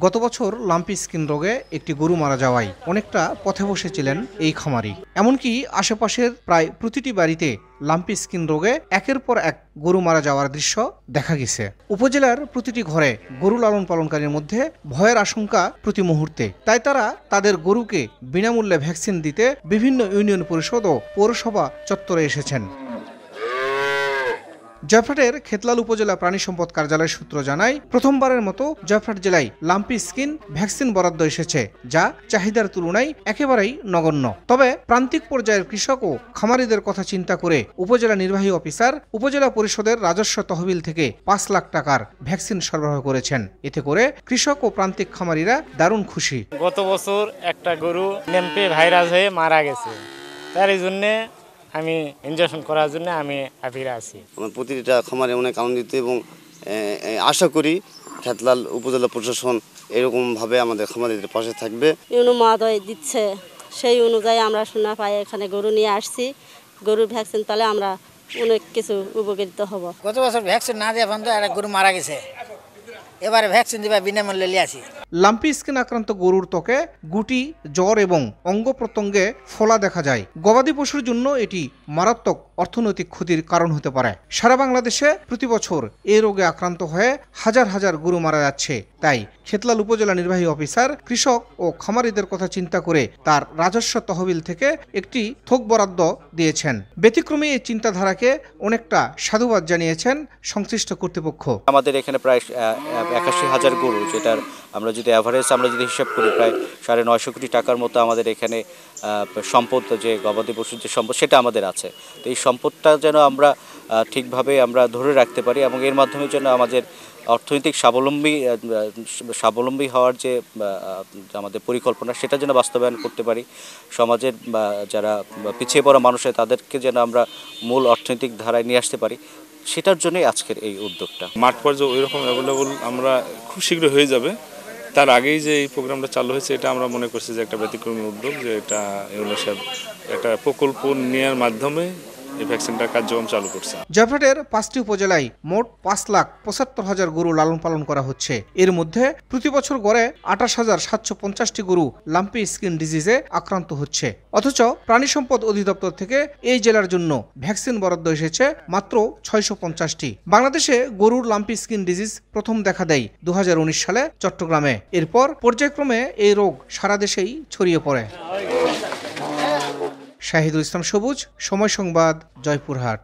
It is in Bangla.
গত বছর লাম্পি স্কিন রোগে একটি গরু মারা যাওয়ায় অনেকটা পথে বসেছিলেন এই খামারি। এমনকি আশেপাশের প্রায় প্রতিটি বাড়িতে লাম্পি স্কিন রোগে একের পর এক গরু মারা যাওয়ার দৃশ্য দেখা গেছে। উপজেলার প্রতিটি ঘরে গরু লালন পালনকারীর মধ্যে ভয়ের আশঙ্কা প্রতি মুহূর্তে। তাই তারা তাদের গরুকে বিনামূল্যে ভ্যাকসিন দিতে বিভিন্ন ইউনিয়ন পরিষদ ও পৌরসভা চত্বরে এসেছেন। জয়ফ্রাটের খেতলাল উপজেলা প্রাণী সম্পদ কার্যালয়ের সূত্র জানায়, প্রথমবারের মতো জয়ফ্রাট জেলায় লাম্পি স্কিন ভ্যাকসিন বরাদ্দ এসেছে, যা চাহিদার তুলনায় একেবারেই নগণ্য। তবে প্রান্তিক পর্যায়ের কৃষক ও খামারিদের কথা চিন্তা করে উপজেলা নির্বাহী অফিসার উপজেলা পরিষদের রাজস্ব তহবিল থেকে ৫ লাখ টাকার ভ্যাকসিন সরবরাহ করেছেন। এতে করে কৃষক ও প্রান্তিক খামারিরা দারুণ খুশি। গত বছর একটা গরু ল্যাম্পি ভাইরাস হয়ে মারা গেছে, তার এই জন্যে আমি ইনজেকশন করার জন্য আমি হাফিরা আছি। আমার প্রতিটা খামারে অনেক আনন্দিত এবং আশা করি খেতলাল উপজেলা প্রশাসন এরকমভাবে আমাদের খামারিদের পাশে থাকবে। ইউনো মহোদয় দিচ্ছে, সেই অনুযায়ী আমরা শোনা পাই এখানে গরু নিয়ে আসছি। গরুর ভ্যাকসিন পেলে আমরা অনেক কিছু উপকৃত হব। গত বছর ভ্যাকসিন না দিয়ে বন্ধু একটা গরু মারা গেছে, এবারে ভ্যাকসিন দিবা বিনামূল্যে নিয়ে আসি। লাম্পি স্কিন আক্রান্ত গরুর ত্বকে গুটি, জ্বর এবং অঙ্গ প্রত্যঙ্গে ফোলা দেখা যায়। গবাদি পশুর জন্য এটি মারাত্মক অর্থনৈতিক ক্ষতির কারণ হতে পারে। সারা বাংলাদেশে প্রতি বছর এই রোগে আক্রান্ত হয়ে হাজার হাজার গরু মারা যাচ্ছে। তাই খেতলাল উপজেলা নির্বাহী অফিসার কৃষক ও খামারিদের কথা চিন্তা করে তার রাজস্ব তহবিল থেকে একটি থোক বরাদ্দ দিয়েছেন। ব্যতিক্রমী এই চিন্তাধারাকে অনেকটা সাধুবাদ জানিয়েছেন সংশ্লিষ্ট কর্তৃপক্ষ। আমাদের এখানে প্রায় ৮১,০০০ গরু, যেটার আমরা যদি অ্যাভারেজ হিসাব করি প্রায় ৯৫০ কোটি টাকার মতো আমাদের এখানে সম্পদ, যে গবাদি পশুর যে সম্পদ সেটা আমাদের আছে। তো এই সম্পদটা যেন আমরা ঠিকভাবে আমরা ধরে রাখতে পারি এবং এর মাধ্যমে যেন আমাদের অর্থনৈতিক স্বাবলম্বী হওয়ার যে আমাদের পরিকল্পনা সেটা যেন বাস্তবায়ন করতে পারি। সমাজের যারা পিছিয়ে পড়া মানুষ তাদেরকে যেন আমরা মূল অর্থনৈতিক ধারায় নিয়ে আসতে পারি, সেটার জন্যই আজকের এই উদ্যোগটা। মাঠ পর্যায়ে ওই রকম অ্যাভেলেবল আমরা খুব শীঘ্র হয়ে যাবে। তার আগেই যে এই প্রোগ্রামটা চালু হয়েছে, এটা আমরা মনে করছি যে একটা ব্যতিক্রমী উদ্যোগ, যে এটা ইউনিসেফ একটা প্রকল্প নেওয়ার মাধ্যমে এই ভ্যাকসিনটা কার্যক্রম চালু করছে। জয়ফ্রাটের ৫টি উপজেলায় মোট ৫,৭৫,০০০ গরু লালন পালন করা হচ্ছে। এর মধ্যে প্রতি বছর গড়ে ২৮,৭৫০টি গরু লাম্পি স্কিন ডিজিজে আক্রান্ত হচ্ছে। অথচ প্রাণী সম্পদ অধিদপ্তর থেকে এই জেলার জন্য ভ্যাকসিন বরাদ্দ এসেছে মাত্র ৬৫০টি। বাংলাদেশে গরুর লাম্পি স্কিন ডিজিজ প্রথম দেখা দেয় ২০১৯ সালে চট্টগ্রামে। এরপর পর্যায়ক্রমে এই রোগ সারা দেশেই ছড়িয়ে পড়ে। শাহিদুল ইসলাম সবুজ, সময় সংবাদ, জয়পুরহাট।